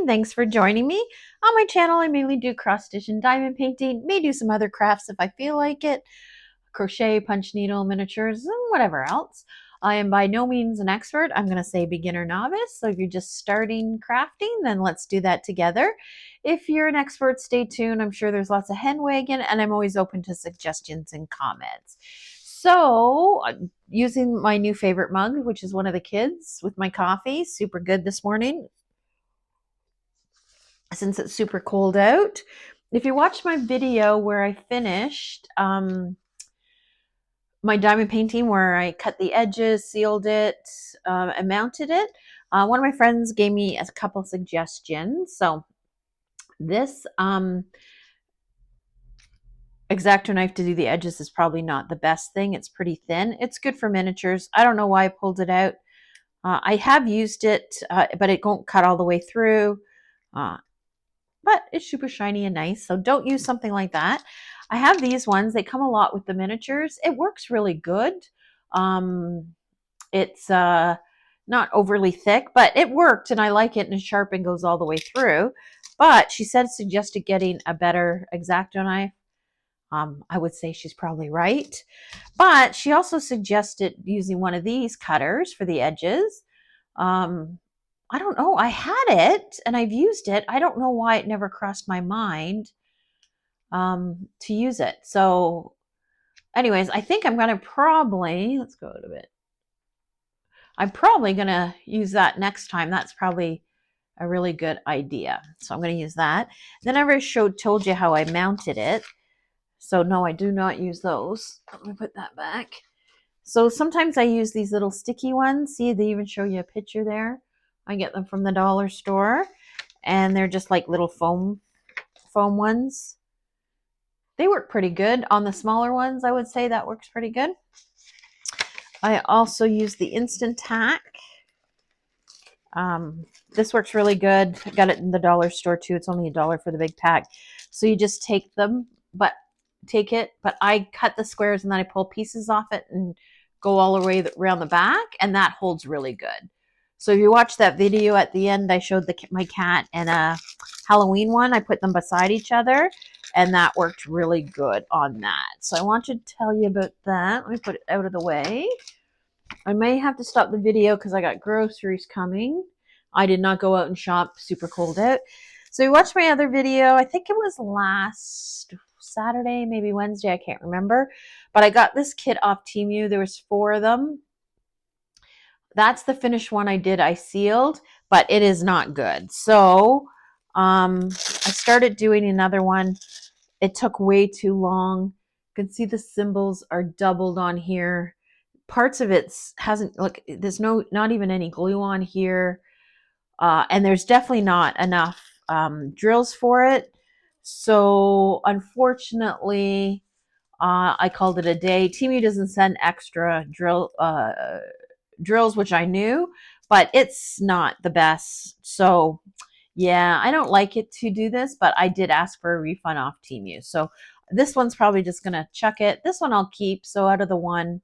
and thanks for joining me. On my channel, I mainly do cross stitch and diamond painting, may do some other crafts if I feel like it, crochet, punch needle, miniatures, and whatever else. I am by no means an expert. I'm going to say beginner novice. So if you're just starting crafting, then let's do that together. If you're an expert, stay tuned. I'm sure there's lots of hand wagging, and I'm always open to suggestions and comments. So, using my new favorite mug, which is one of the kids, with my coffee, super good this morning since it's super cold out. If you watched my video where I finished my diamond painting, where I cut the edges, sealed it, and mounted it, one of my friends gave me a couple suggestions. So this X-Acto knife to do the edges is probably not the best thing. It's pretty thin. It's good for miniatures. I don't know why I pulled it out. I have used it, but it won't cut all the way through. But it's super shiny and nice, so don't use something like that. I have these ones. They come a lot with the miniatures. It works really good. It's not overly thick, but it worked, and I like it, and it's sharp and goes all the way through. But she suggested getting a better X-Acto knife. I would say she's probably right. But she also suggested using one of these cutters for the edges. I don't know. I had it and I've used it. I don't know why it never crossed my mind to use it. So anyways, I think I'm going to probably, let's go a bit. I'm probably going to use that next time. That's probably a really good idea. So I'm going to use that. Then I already told you how I mounted it. So no, I do not use those. Let me put that back. So sometimes I use these little sticky ones. See, they even show you a picture there. I get them from the dollar store, and they're just like little foam ones. They work pretty good. On the smaller ones, I would say that works pretty good. I also use the Instant Tack. This works really good. I got it in the dollar store too. It's only $1 for the big pack. So you just take it, but I cut the squares and then I pull pieces off it and go all the way around the back, and that holds really good. So if you watch that video at the end, I showed my cat and a Halloween one. I put them beside each other, and that worked really good on that. So I want to tell you about that. Let me put it out of the way. I may have to stop the video because I got groceries coming. I did not go out and shop, super cold out. So you watched my other video. I think it was last Saturday, maybe Wednesday, I can't remember. But I got this kit off Temu. There was 4 of them. That's the finished one I did. I sealed, but it is not good. So I started doing another one. It took way too long. You can see the symbols are doubled on here. Parts of it hasn't, look, there's not even any glue on here. And there's definitely not enough drills for it. So unfortunately, I called it a day. Temu doesn't send extra drills, which I knew, but it's not the best. So yeah, I don't like it to do this, but I did ask for a refund off Temu. So this one's probably just gonna chuck it. This one I'll keep. So out of the one,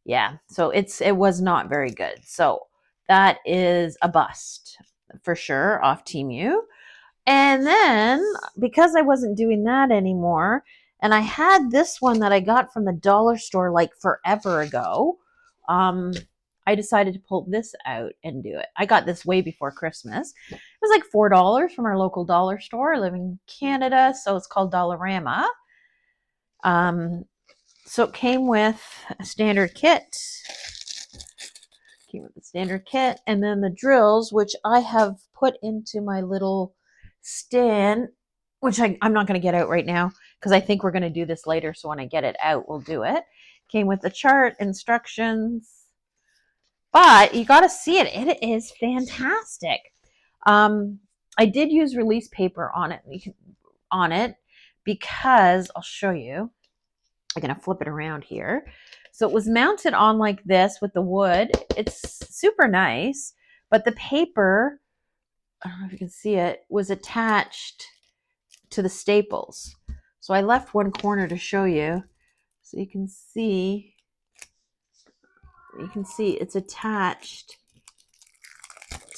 yeah, so it was not very good. So that is a bust for sure off Temu. And then because I wasn't doing that anymore, and I had this one that I got from the dollar store like forever ago, I decided to pull this out and do it. I got this way before Christmas. It was like $4 from our local dollar store. I live in Canada, so it's called Dollarama. So it came with a standard kit. And then the drills, which I have put into my little stand, which I'm not going to get out right now because I think we're going to do this later. So when I get it out, we'll do it. Came with the chart, instructions. But you got to see it. It is fantastic. I did use release paper on it because I'll show you. I'm going to flip it around here. So it was mounted on like this with the wood. It's super nice, but the paper, I don't know if you can see it, was attached to the staples. So I left one corner to show you. So you can see it's attached.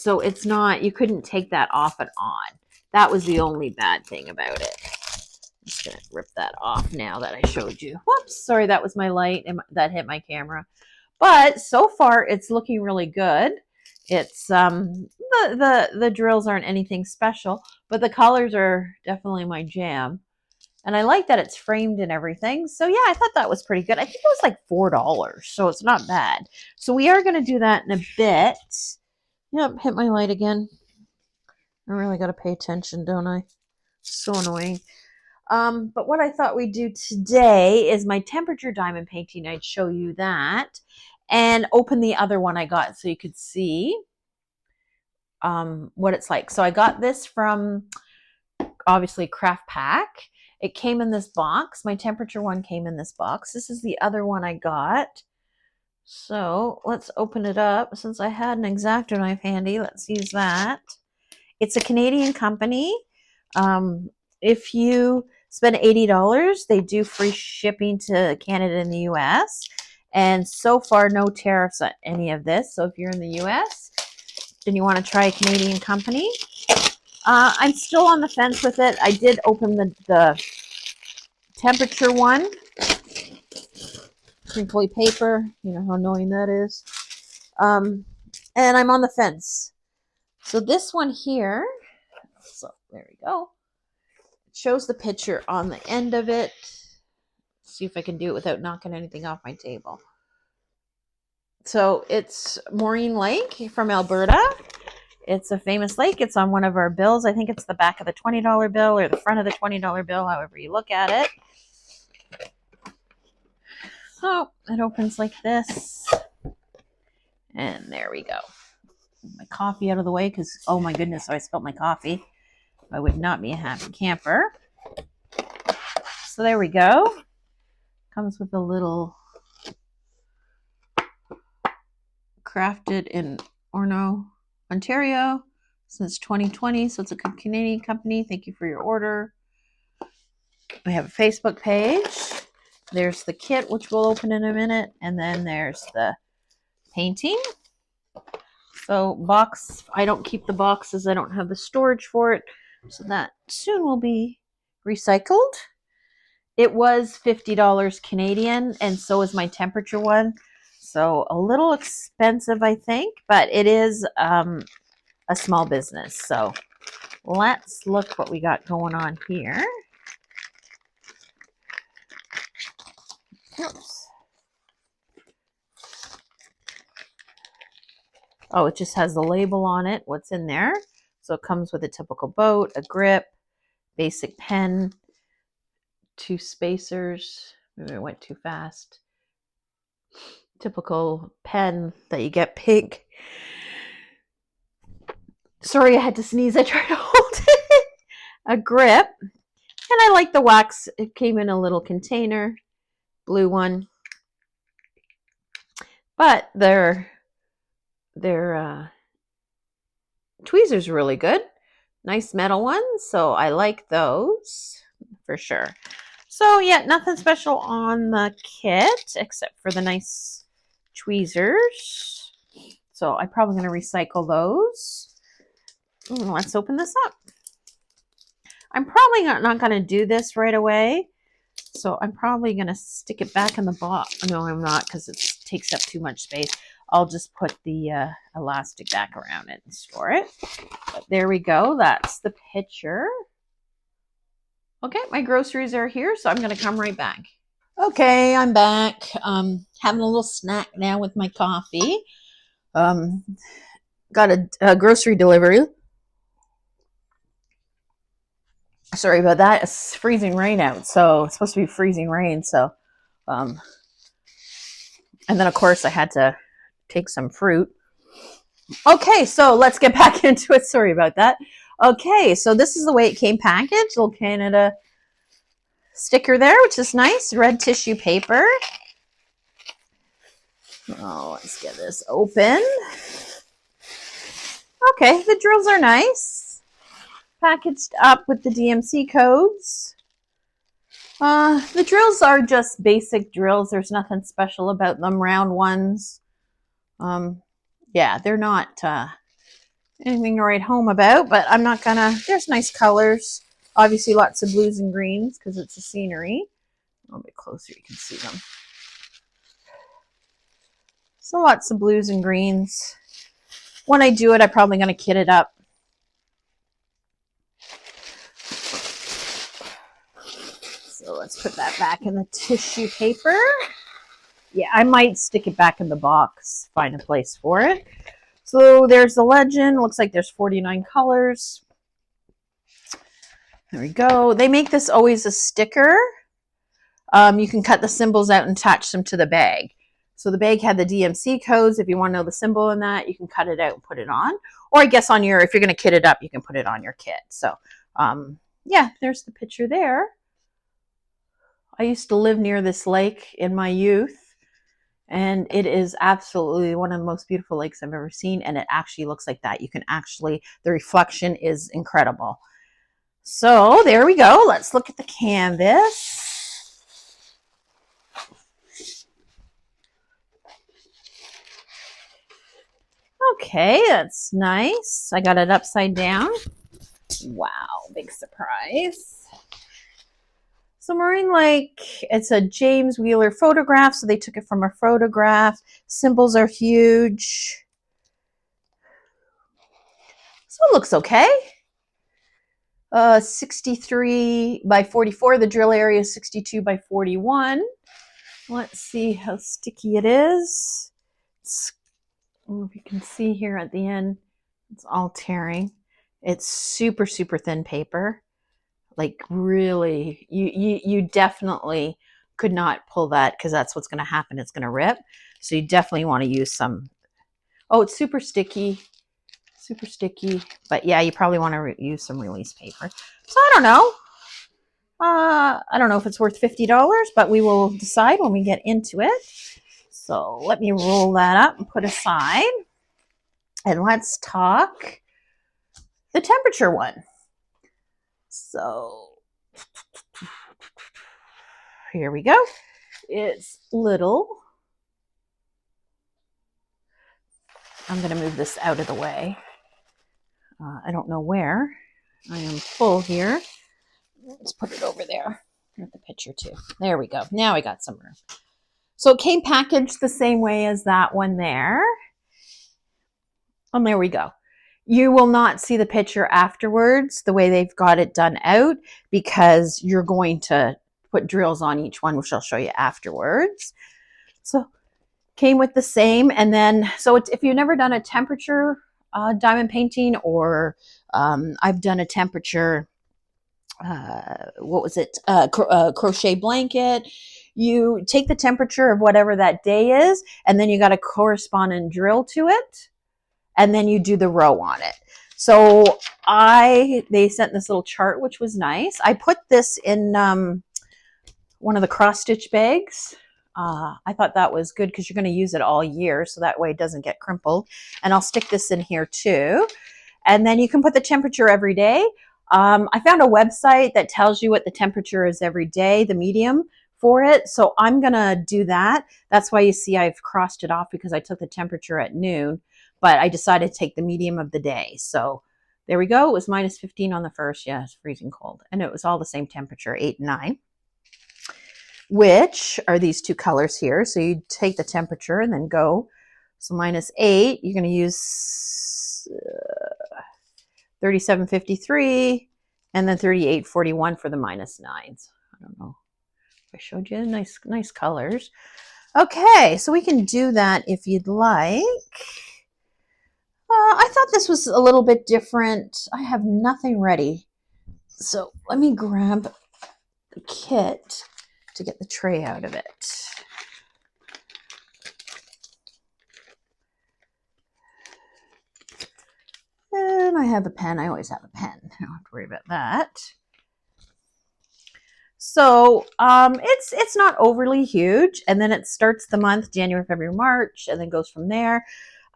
So it's not, you couldn't take that off and on. That was the only bad thing about it. I'm just going to rip that off now that I showed you. Whoops, sorry, that was my light and that hit my camera. But so far, it's looking really good. It's the drills aren't anything special, but the colors are definitely my jam. And I like that it's framed and everything. So yeah, I thought that was pretty good. I think it was like $4, so it's not bad. So we are going to do that in a bit. Yep, hit my light again. I really got to pay attention, don't I? So annoying. But what I thought we'd do today is my temperature diamond painting. I'd show you that and open the other one I got so you could see what it's like. So I got this from, obviously, Craft Pack. It came in this box. My temperature one came in this box. This is the other one I got. So let's open it up. Since I had an X-Acto knife handy, let's use that. It's a Canadian company. If you spend $80, they do free shipping to Canada and the US. And so far, no tariffs on any of this. So if you're in the US and you want to try a Canadian company, I'm still on the fence with it. I did open the temperature one. Crinkly paper, you know how annoying that is. And I'm on the fence. So this one here, so there we go. It shows the picture on the end of it. See if I can do it without knocking anything off my table. So it's Maureen Lake from Alberta. It's a famous lake. It's on one of our bills. I think it's the back of the $20 bill or the front of the $20 bill, however you look at it. So it opens like this. And there we go. My coffee out of the way because, oh my goodness, I spilled my coffee. I would not be a happy camper. So there we go. Comes with a little crafted in Orno, Ontario since 2020. So it's a Canadian company. Thank you for your order. We have a Facebook page. There's the kit, which we'll open in a minute. And then there's the painting. So box, I don't keep the boxes. I don't have the storage for it. So that soon will be recycled. It was $50 Canadian, and so is my temperature one. So a little expensive, I think, but it is a small business. So let's look what we got going on here. Oops. Oh, it just has the label on it, what's in there. So it comes with a typical boat, a grip, basic pen, 2 spacers. Maybe I went too fast. Typical pen that you get pink. Sorry, I had to sneeze. I tried to hold it. A grip. And I like the wax. It came in a little container, blue one. But their tweezers are really good. Nice metal ones. So I like those for sure. So yeah, nothing special on the kit except for the nice tweezers. So I'm probably going to recycle those. Let's open this up. I'm probably not going to do this right away. So I'm probably going to stick it back in the box. No, I'm not, because it takes up too much space. I'll just put the elastic back around it and store it. But there we go. That's the picture. Okay, my groceries are here, so I'm going to come right back. Okay, I'm back. Having a little snack now with my coffee. Got a grocery delivery. Sorry about that. It's freezing rain out, so it's supposed to be freezing rain. So, and then of course I had to take some fruit. Okay, so let's get back into it. Sorry about that. Okay, so this is the way it came packaged. Little Canada sticker there, which is nice. Red tissue paper. Oh, let's get this open. Okay, the drills are nice. Packaged up with the DMC codes. The drills are just basic drills. There's nothing special about them. Round ones. Yeah, they're not anything to write home about, but I'm not gonna. There's nice colors. Obviously, lots of blues and greens because it's a scenery. A little bit closer, you can see them. So lots of blues and greens. When I do it, I'm probably going to kit it up. So let's put that back in the tissue paper. Yeah, I might stick it back in the box, find a place for it. So there's the legend. Looks like there's 49 colors. There we go. They make this always a sticker. You can cut the symbols out and attach them to the bag. So the bag had the DMC codes. If you want to know the symbol in that, you can cut it out and put it on. Or I guess on your, if you're going to kit it up, you can put it on your kit. So yeah, there's the picture there. I used to live near this lake in my youth, and it is absolutely one of the most beautiful lakes I've ever seen, and it actually looks like that. You can actually, the reflection is incredible. So there we go. Let's look at the canvas. Okay, that's nice. I got it upside down. Wow, big surprise. So Marine Lake, it's a James Wheeler photograph, so they took it from a photograph. Symbols are huge. So it looks okay. 63 by 44. The drill area is 62 by 41. Let's see how sticky it is. It's, I don't know if you can see here at the end, it's all tearing. It's super, super thin paper. Like really, you definitely could not pull that because that's what's going to happen. It's going to rip. So you definitely want to use some. Oh, it's super sticky. Super sticky. But yeah, you probably want to use some release paper. So I don't know. I don't know if it's worth $50, but we will decide when we get into it. So let me roll that up and put aside. And let's talk the temperature one. So here we go. It's little. I'm going to move this out of the way. I don't know where. I am full here. Let's put it over there. Get the picture too. There we go. Now I got some room. So it came packaged the same way as that one there. And there we go. You will not see the picture afterwards the way they've got it done out because you're going to put drills on each one, which I'll show you afterwards. So came with the same. And then, so it's, if you've never done a temperature diamond painting, or I've done a temperature, what was it? Crochet blanket. You take the temperature of whatever that day is, and then you got a corresponding drill to it. And then you do the row on it. So they sent this little chart, which was nice. I put this in one of the cross stitch bags. I thought that was good because you're going to use it all year, so that way it doesn't get crimpled. And I'll stick this in here too. And then you can put the temperature every day. I found a website that tells you what the temperature is every day, the medium for it. So I'm going to do that. That's why you see I've crossed it off, because I took the temperature at noon. But I decided to take the medium of the day. So there we go. It was minus 15 on the first. Yeah, it's freezing cold. And it was all the same temperature, 8 and 9, which are these two colors here. So you take the temperature and then go. So minus 8, you're going to use 37.53 and then 38.41 for the minus 9s. I don't know if I showed you. Nice colors. Okay, so we can do that if you'd like. I thought this was a little bit different. I have nothing ready. So let me grab the kit to get the tray out of it. And I have a pen. I always have a pen. I don't have to worry about that. So it's not overly huge. And then it starts the month, January, February, March, and then goes from there.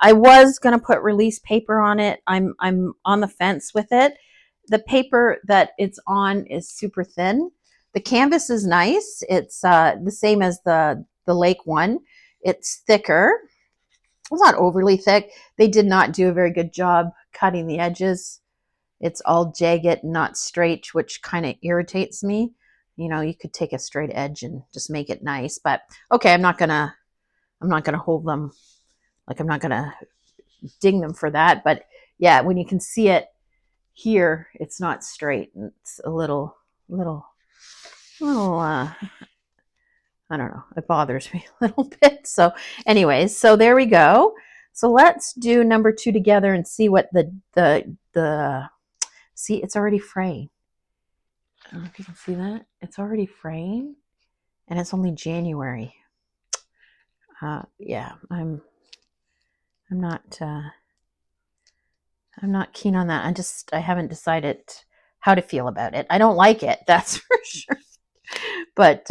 I was going to put release paper on it. I'm on the fence with it. The paper that it's on is super thin. The canvas is nice. It's the same as the lake one. It's thicker. It's not overly thick. They did not do a very good job cutting the edges, it's all jagged, not straight, which kind of irritates me. You know, you could take a straight edge and just make it nice, but okay, I'm not gonna hold them, like I'm not gonna ding them for that. But yeah, when you can see it here, it's not straight. It's a little, I don't know. It bothers me a little bit. So anyways, so there we go. So let's do number 2 together and see what see, it's already fraying. I don't know if you can see that. It's already fraying and it's only January. Yeah, I'm not keen on that. I haven't decided how to feel about it. I don't like it, that's for sure. But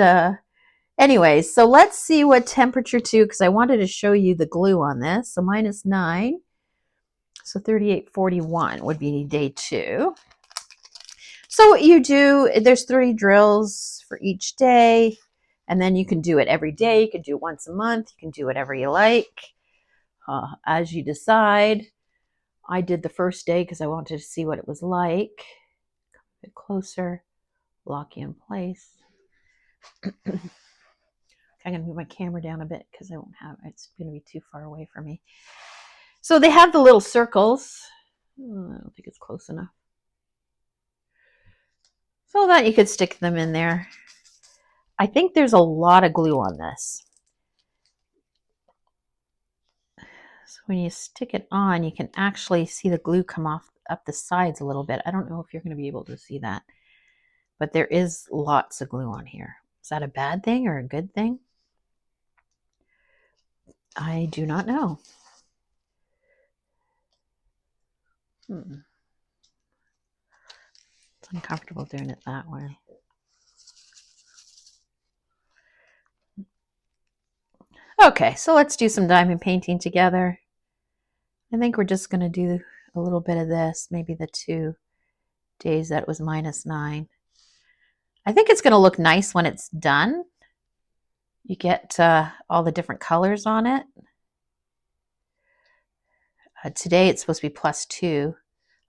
anyways, so let's see what temperature too, because I wanted to show you the glue on this. So -9, so 38.41 would be day 2. So what you do, there's 3 drills for each day, and then you can do it every day. You can do it once a month. You can do whatever you like, as you decide. I did the first day because I wanted to see what it was like. Come a bit closer, lock you in place. I'm going to move my camera down a bit because it's going to be too far away from me. So they have the little circles. I don't think it's close enough. So that you could stick them in there. I think there's a lot of glue on this. So when you stick it on, you can actually see the glue come off up the sides a little bit. I don't know if you're going to be able to see that, but there is lots of glue on here. Is that a bad thing or a good thing? I do not know. It's uncomfortable doing it that way. Okay, so let's do some diamond painting together. I think we're just going to do a little bit of this, maybe the 2 days that it was -9. I think it's going to look nice when it's done. You get all the different colors on it. Today it's supposed to be +2.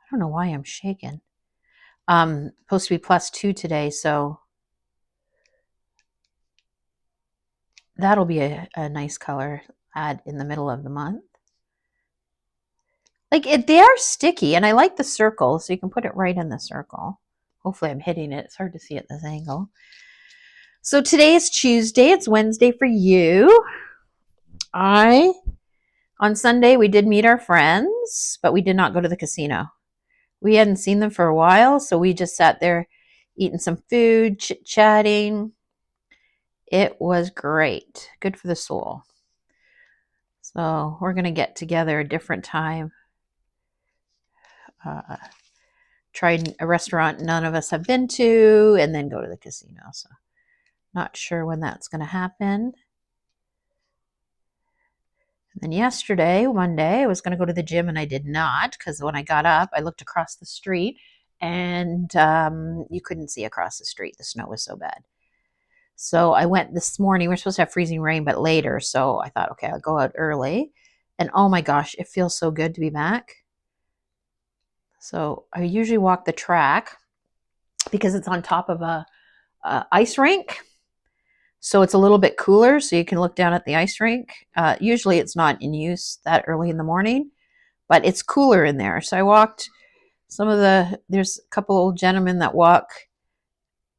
I don't know why I'm shaking. Supposed to be +2 today, so that'll be a nice color add in the middle of the month. Like they are sticky, and I like the circle, so you can put it right in the circle. Hopefully I'm hitting it. It's hard to see at this angle. So today is Tuesday. It's Wednesday for you. On Sunday, we did meet our friends, but we did not go to the casino. We hadn't seen them for a while, so we just sat there eating some food, chit-chatting. It was great. Good for the soul. So we're going to get together a different time. Try a restaurant none of us have been to, and then go to the casino. So not sure when that's going to happen. And then yesterday, Monday, I was going to go to the gym, and I did not, because when I got up, I looked across the street, and you couldn't see across the street. The snow was so bad. So I went this morning. We're supposed to have freezing rain, but later. So I thought, okay, I'll go out early. And oh my gosh, it feels so good to be back. So I usually walk the track because it's on top of a ice rink. So it's a little bit cooler, so you can look down at the ice rink. Usually it's not in use that early in the morning, but it's cooler in there. So I walked there's a couple old gentlemen that walk.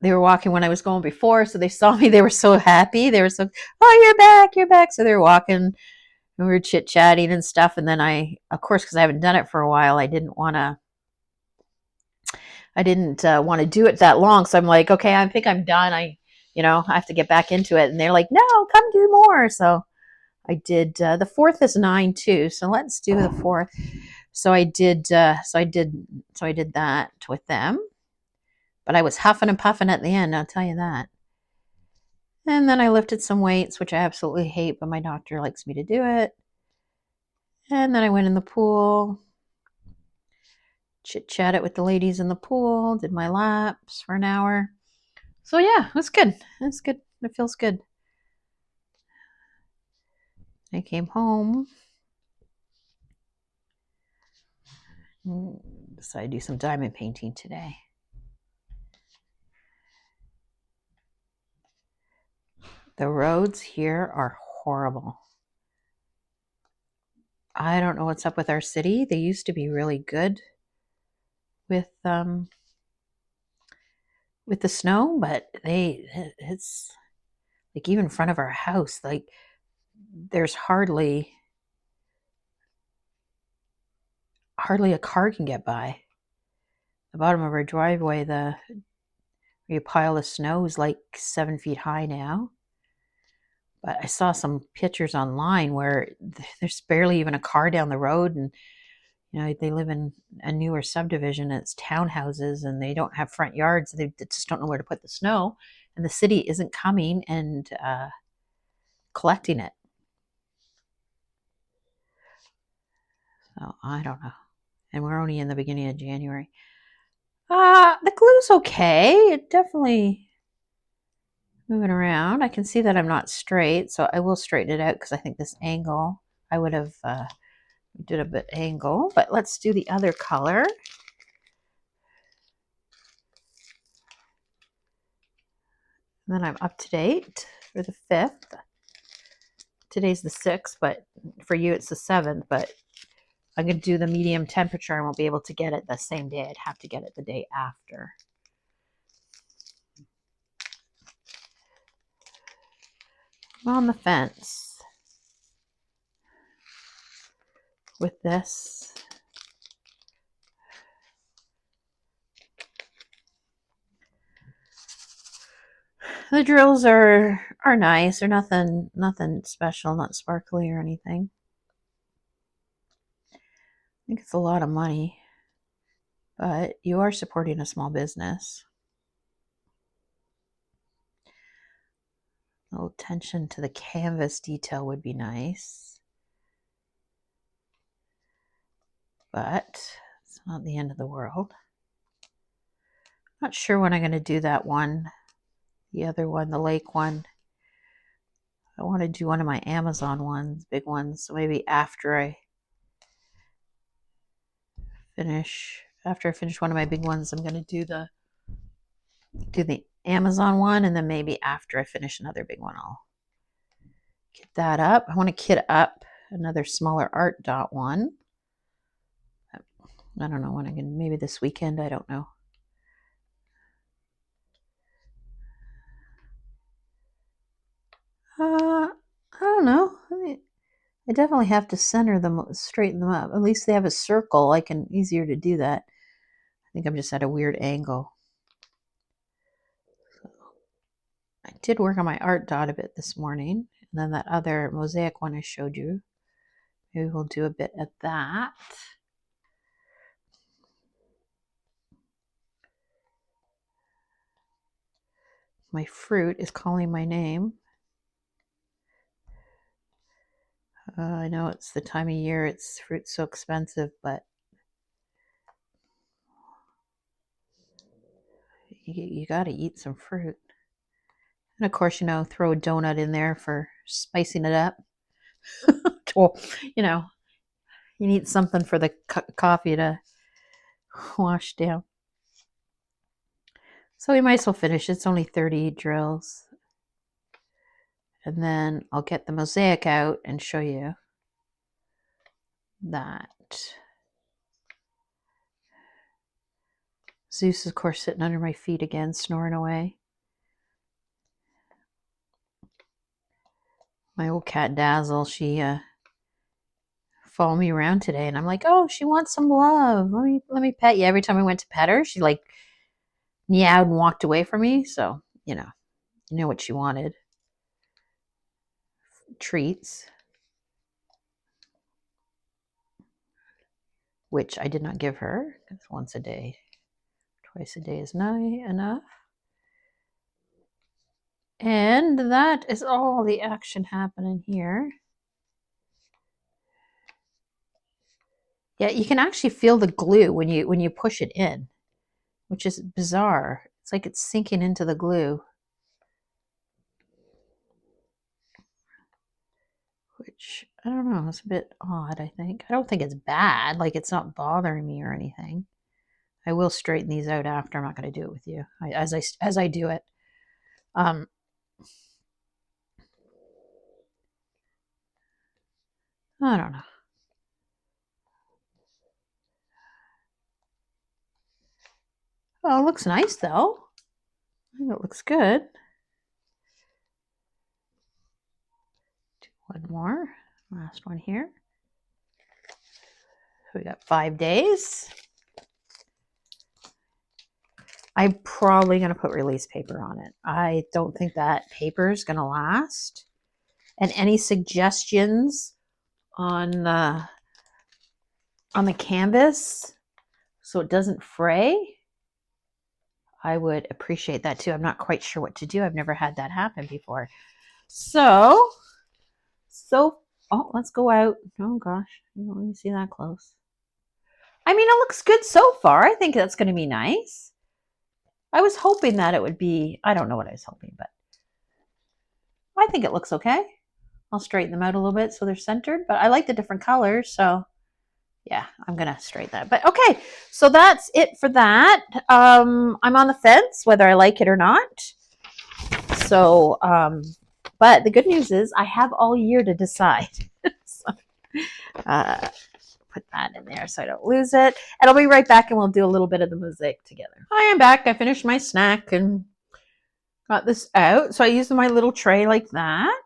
They were walking when I was going before, so they saw me. They were so happy. They were so, oh, you're back. So they were walking, and we were chit-chatting and stuff. And then of course, because I haven't done it for a while, I didn't want to do it that long. So I'm like, okay, I think I'm done. I have to get back into it. And they're like, no, come do more. So I did. The 4th is 9 too. So let's do the 4th. So I did that with them. But I was huffing and puffing at the end, I'll tell you that. And then I lifted some weights, which I absolutely hate, but my doctor likes me to do it. And then I went in the pool, chit-chatted with the ladies in the pool, did my laps for an hour. So yeah, it was good. It's good. It feels good. I came home. Decided to do some diamond painting today. The roads here are horrible. I don't know what's up with our city. They used to be really good with the snow, but it's like even in front of our house, like there's hardly a car can get by. The bottom of our driveway, where you pile of snow is like 7 feet high now. But I saw some pictures online where there's barely even a car down the road, and they live in a newer subdivision. It's townhouses, and they don't have front yards. They just don't know where to put the snow, and the city isn't coming and collecting it. So I don't know. And we're only in the beginning of January. The glue's okay. It definitely moving around. I can see that I'm not straight, so I will straighten it out because I think this angle, I would have did a bit angle. But let's do the other color. And then I'm up to date for the 5th. Today's the 6th, but for you it's the 7th. But I'm going to do the medium temperature. I won't be able to get it the same day. I'd have to get it the day after. I'm on the fence with this. The drills are nice. They're nothing special, not sparkly or anything. I think it's a lot of money, but you are supporting a small business. A little attention to the canvas detail would be nice, but it's not the end of the world. Not sure when I'm going to do that one. The other one, the lake one. I want to do one of my Amazon ones, big ones. So maybe after I finish one of my big ones, I'm going to do the Amazon one, and then maybe after I finish another big one, I'll kit that up. I want to kit up another smaller art dot one. I don't know when I'm going to, maybe this weekend, I don't know. I don't know. I definitely have to center them, straighten them up. At least they have a circle. Easier to do that. I think I'm just at a weird angle. I did work on my art dot a bit this morning. And then that other mosaic one I showed you. Maybe we'll do a bit of that. My fruit is calling my name. I know it's the time of year, fruit's so expensive, but you got to eat some fruit. And of course, throw a donut in there for spicing it up. Well, you need something for the coffee to wash down. So we might as well finish. It's only 30 drills. And then I'll get the mosaic out and show you that. Zeus, of course, sitting under my feet again, snoring away. My old cat Dazzle, she followed me around today, and I'm like, oh, she wants some love. Let me pet you. Every time I went to pet her, she like meowed and walked away from me. So you know what she wanted. Treats, which I did not give her because once a day, twice a day is enough. And that is all the action happening here. Yeah, you can actually feel the glue when you push it in, which is bizarre. It's like it's sinking into the glue. which I don't know, it's a bit odd, I think. I don't think it's bad, like it's not bothering me or anything. I will straighten these out after. I'm not going to do it with you as I do it. Um, I don't know. Oh, it looks nice though. I think it looks good. Do one more. Last one here. We got 5 days. I'm probably going to put release paper on it. I don't think that paper is going to last. And any suggestions on the canvas so it doesn't fray, I would appreciate that too. I'm not quite sure what to do. I've never had that happen before. So, oh, let's go out. Oh gosh, you don't let me see that close. I mean, it looks good so far. I think that's going to be nice. I was hoping that it would be, I don't know what I was hoping, but I think it looks okay. I'll straighten them out a little bit so they're centered, but I like the different colors. So yeah, I'm going to straighten that. But okay, so that's it for that. I'm on the fence whether I like it or not. So, but the good news is I have all year to decide. So, put that in there so I don't lose it. And I'll be right back and we'll do a little bit of the mosaic together. I am back. I finished my snack and got this out. So I used my little tray like that.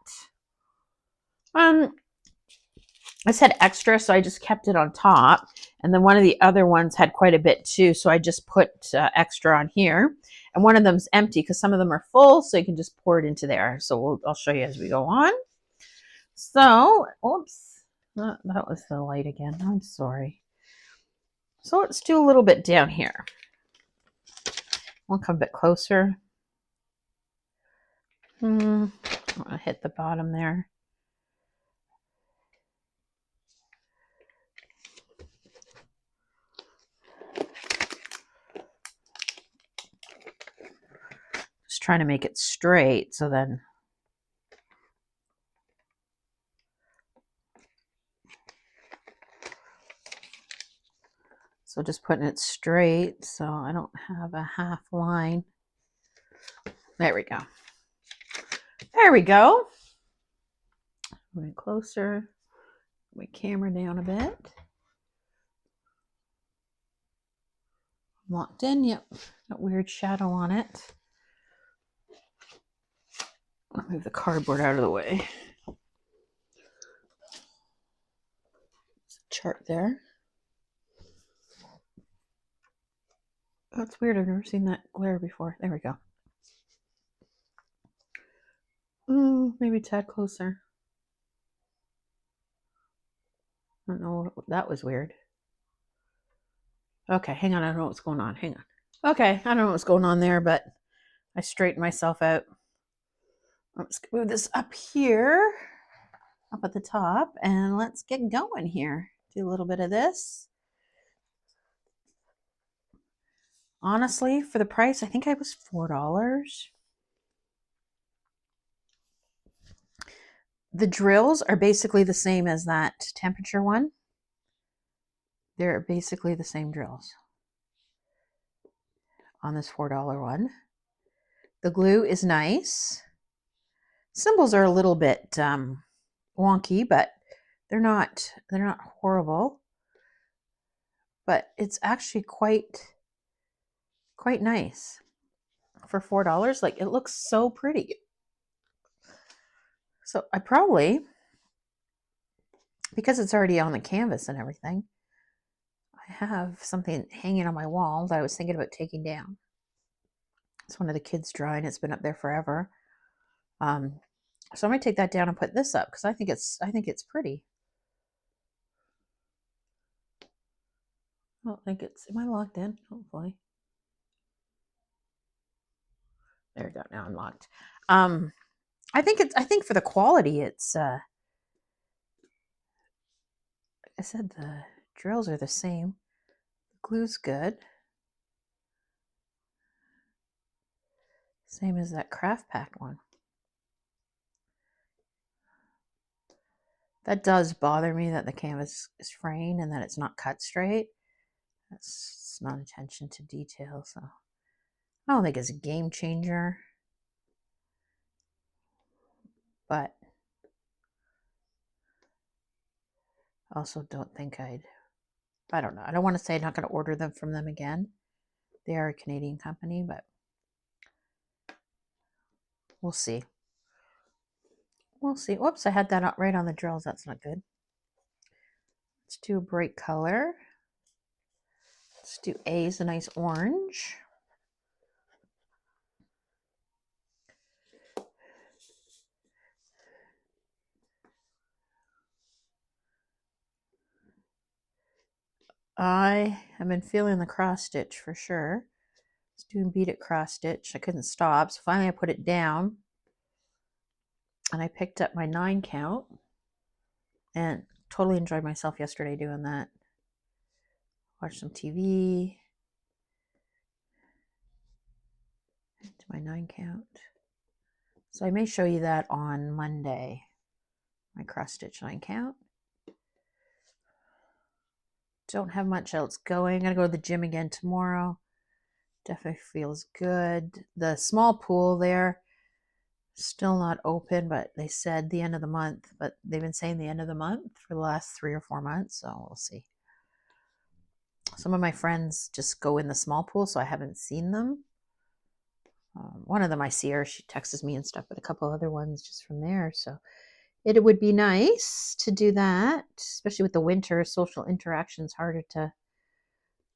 I said extra, so I just kept it on top. And then one of the other ones had quite a bit too, so I just put extra on here. And one of them's empty because some of them are full, so you can just pour it into there. So I'll show you as we go on. So, oops, that was the light again. I'm sorry. So let's do a little bit down here. We'll come a bit closer. I'm gonna hit the bottom there. Just trying to make it straight so then so just putting it straight so I don't have a half line. There we go. There we go. Going closer. My camera down a bit. Locked in. Yep. That weird shadow on it. I'll move the cardboard out of the way. Chart there. That's weird. I've never seen that glare before. There we go. Maybe a tad closer. I don't know. That was weird. Okay, hang on. I don't know what's going on. Hang on. Okay, I don't know what's going on there, but I straightened myself out. Let's move this up here, up at the top, and let's get going here. Do a little bit of this. Honestly, for the price, I think I was $4. The drills are basically the same as that temperature one. They're basically the same drills on this $4 one. The glue is nice. Symbols are a little bit wonky, but they're not horrible. But it's actually quite nice for $4. Like, it looks so pretty. So I probably, because it's already on the canvas and everything, I have something hanging on my wall that I was thinking about taking down. It's one of the kids' drawing. It's been up there forever. So I'm gonna take that down and put this up because I think it's pretty. I don't think it's. Am I locked in? Hopefully. There we go. Now I'm locked. I think for the quality, it's. Like I said, the drills are the same. The glue's good. Same as that craft pack one. That does bother me, that the canvas is fraying and that it's not cut straight. That's not attention to detail, so I don't think it's a game changer. But I also don't think I don't know. I don't want to say I'm not going to order them from them again. They are a Canadian company, but we'll see. We'll see. Whoops, I had that right on the drills. That's not good. Let's do a bright color. Let's do A's a nice orange. I have been feeling the cross stitch for sure. I was doing beaded cross stitch. I couldn't stop, so finally I put it down and I picked up my 9 count and totally enjoyed myself yesterday doing that. Watched some TV. To my 9 count. So I may show you that on Monday. My cross stitch 9 count. Don't have much else going. I'm gonna go to the gym again tomorrow. Definitely feels good. The small pool there, still not open, but they said the end of the month. But they've been saying the end of the month for the last 3 or 4 months, so we'll see. Some of my friends just go in the small pool, so I haven't seen them. One of them I see her, she texts me and stuff, but a couple other ones just from there. So it would be nice to do that, especially with the winter. Social interaction is harder to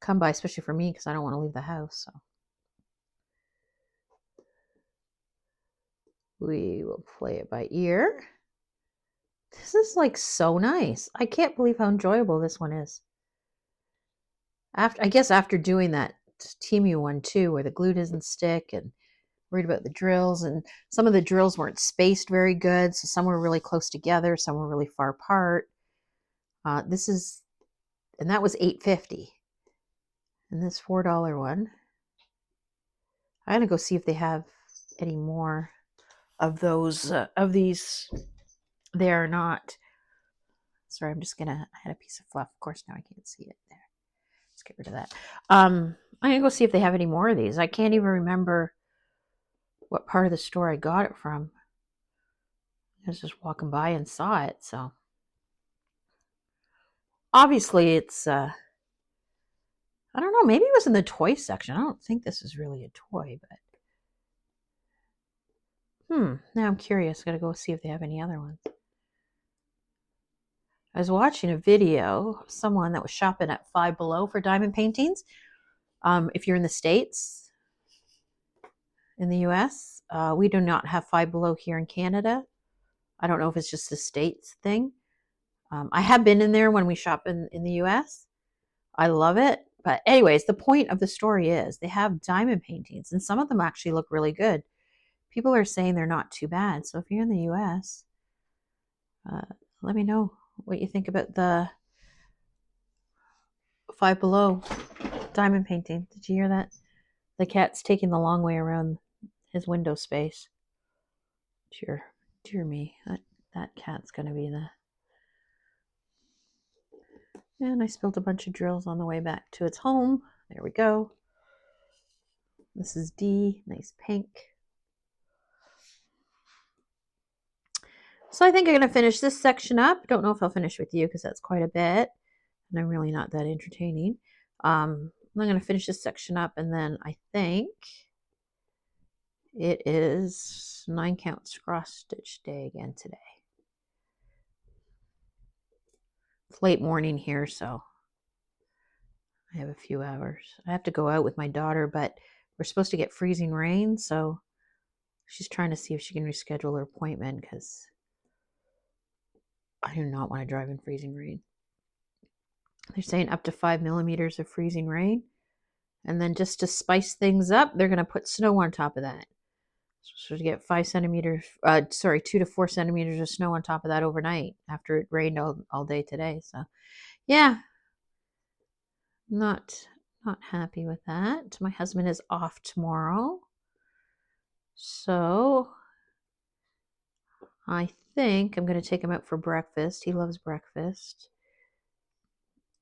come by, especially for me, because I don't want to leave the house. So we will play it by ear. This is like so nice. I can't believe how enjoyable this one is. I guess after doing that Temu one too, where the glue doesn't stick, and worried about the drills, and some of the drills weren't spaced very good, so some were really close together, some were really far apart. And that was $8.50. And this $4 one, I'm gonna go see if they have any more of those of these there or not. Sorry, I had a piece of fluff. Of course, now I can't see it there. Let's get rid of that. I'm gonna go see if they have any more of these. I can't even remember what part of the store I got it from. I was just walking by and saw it, so obviously it's I don't know, maybe it was in the toy section. I don't think this is really a toy, but now I'm curious. Gotta go see if they have any other ones. I was watching a video of someone that was shopping at Five Below for diamond paintings. If you're in the States, in the US, we do not have Five Below here in Canada. I don't know if it's just the States thing. I have been in there when we shop in the US. I love it. But anyways, the point of the story is they have diamond paintings, and some of them actually look really good. People are saying they're not too bad. So if you're in the US, let me know what you think about the Five Below diamond painting. Did you hear that? The cat's taking the long way around his window space. Dear me, that cat's gonna be the. And I spilled a bunch of drills on the way back to its home. There we go. This is D, nice pink. So I think I'm going to finish this section up. Don't know if I'll finish with you because that's quite a bit. And I'm really not that entertaining. I'm going to finish this section up, and then I think it is 9 count cross stitch day again today. It's late morning here, so I have a few hours. I have to go out with my daughter, but we're supposed to get freezing rain, so she's trying to see if she can reschedule her appointment because I do not want to drive in freezing rain. They're saying up to 5 millimeters of freezing rain. And then just to spice things up, they're going to put snow on top of that. So to get 2 to 4 centimeters of snow on top of that overnight after it rained all day today. So yeah, not happy with that. My husband is off tomorrow. So I think I'm going to take him out for breakfast. He loves breakfast.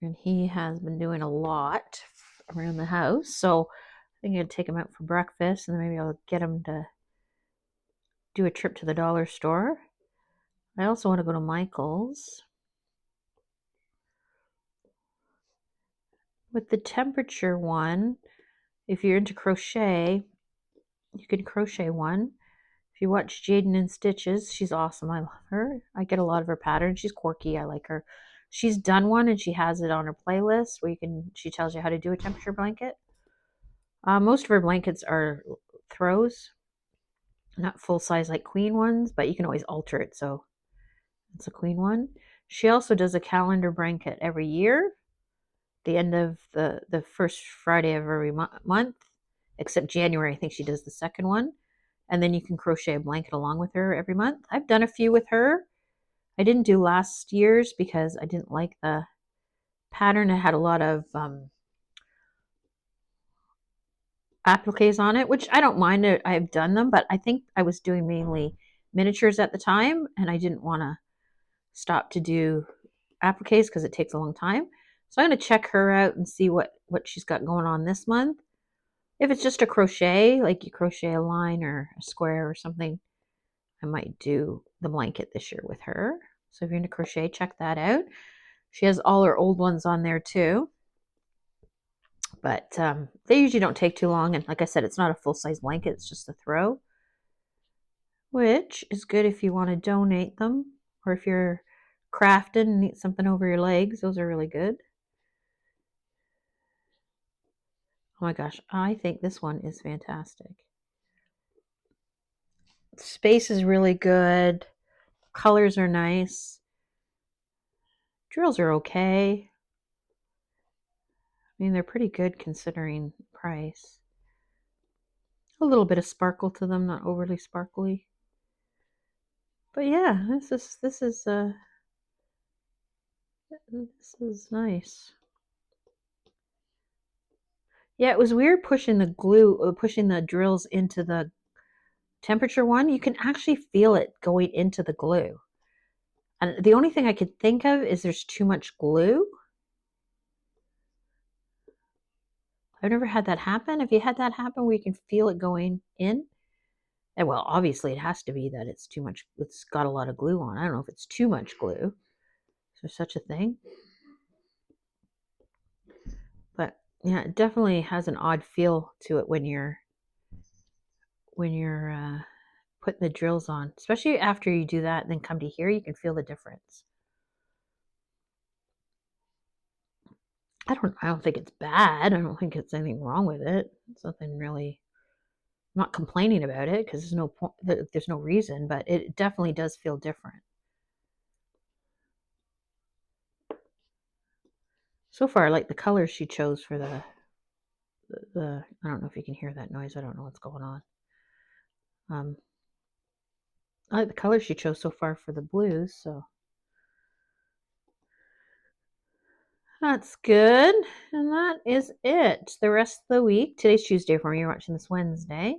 And he has been doing a lot around the house. So I think I'm going to take him out for breakfast, and then maybe I'll get him to do a trip to the dollar store. I also want to go to Michael's. With the temperature one, if you're into crochet, you can crochet one. If you watch Jaden in Stitches, she's awesome. I love her. I get a lot of her patterns. She's quirky. I like her. She's done one and she has it on her playlist where she tells you how to do a temperature blanket. Most of her blankets are throws, not full size like queen ones, but you can always alter it. So it's a queen one. She also does a calendar blanket every year, the end of the first Friday of every month, except January. I think she does the second one. And then you can crochet a blanket along with her every month. I've done a few with her. I didn't do last year's because I didn't like the pattern. It had a lot of appliques on it, which I don't mind. I've done them, but I think I was doing mainly miniatures at the time, and I didn't want to stop to do appliques because it takes a long time. So I'm going to check her out and see what she's got going on this month. If it's just a crochet, like you crochet a line or a square or something, I might do the blanket this year with her. So if you're into crochet, check that out. She has all her old ones on there too. But they usually don't take too long. And like I said, it's not a full-size blanket. It's just a throw, which is good if you want to donate them or if you're crafting and need something over your legs. Those are really good. Oh my gosh, I think this one is fantastic. Space is really good. Colors are nice. Drills are okay. I mean, they're pretty good considering price. A little bit of sparkle to them, not overly sparkly. But yeah, this is nice. Yeah, it was weird pushing the drills into the temperature one. You can actually feel it going into the glue. And the only thing I could think of is there's too much glue. I've never had that happen. Have you had that happen where you can feel it going in? And well, obviously it has to be that it's too much. It's got a lot of glue on. I don't know if it's too much glue. Is there such a thing? But yeah, it definitely has an odd feel to it when you're putting the drills on, especially after you do that and then come to here, you can feel the difference. I don't think it's bad. I don't think it's anything wrong with it. It's nothing really. I'm not complaining about it because there's no reason, but it definitely does feel different. So far, I like the colors she chose for the I don't know if you can hear that noise. I don't know what's going on. I like the colors she chose so far for the blues, so that's good. And that is it. The rest of the week. Today's Tuesday for me. You're watching this Wednesday.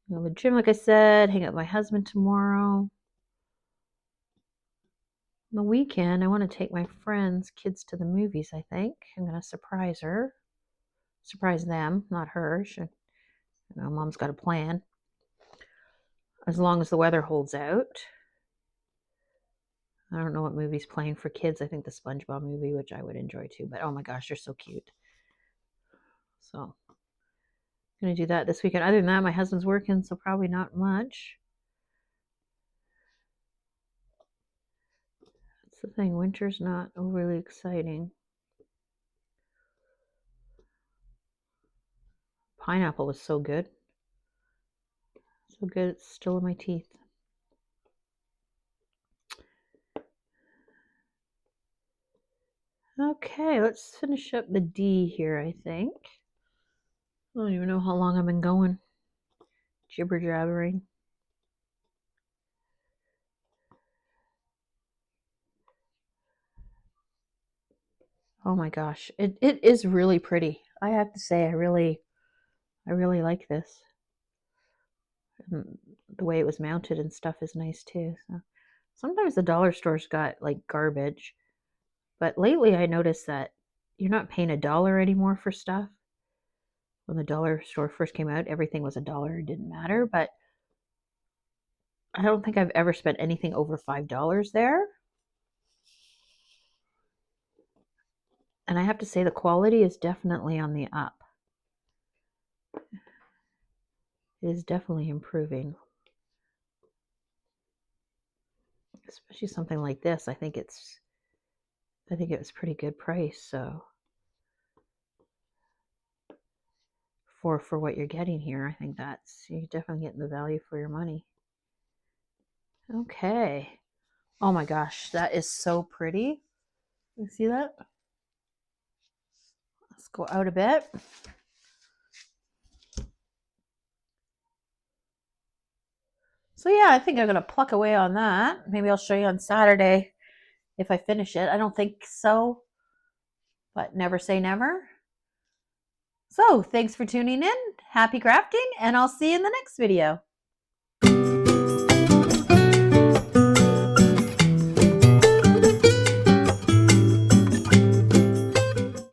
Go to the gym, like I said, hang out with my husband tomorrow. On the weekend, I want to take my friends' kids to the movies, I think. I'm going to surprise her. Surprise them, not her. Mom's got a plan. As long as the weather holds out. I don't know what movie's playing for kids. I think the SpongeBob movie, which I would enjoy too. But oh my gosh, they're so cute. So I'm going to do that this weekend. Other than that, my husband's working, so probably not much. That's the thing. Winter's not overly exciting. Pineapple was so good. So good, it's still in my teeth. Okay, let's finish up the D here, I think. I don't even know how long I've been going. Jibber jabbering. Oh my gosh, it is really pretty. I have to say, I really like this. The way it was mounted and stuff is nice too. So sometimes the dollar stores got like garbage, but lately I noticed that you're not paying $1 anymore for stuff. When the dollar store first came out, everything was $1. It didn't matter, but I don't think I've ever spent anything over $5 there. And I have to say the quality is definitely on the up. It is definitely improving. Especially something like this. I think it was pretty good price, so for what you're getting here, I think you're definitely getting the value for your money. Okay. Oh my gosh, that is so pretty. You see that? Let's go out a bit. So yeah, I think I'm gonna pluck away on that. Maybe I'll show you on Saturday if I finish it. I don't think so, but never say never. So thanks for tuning in. Happy crafting, and I'll see you in the next video.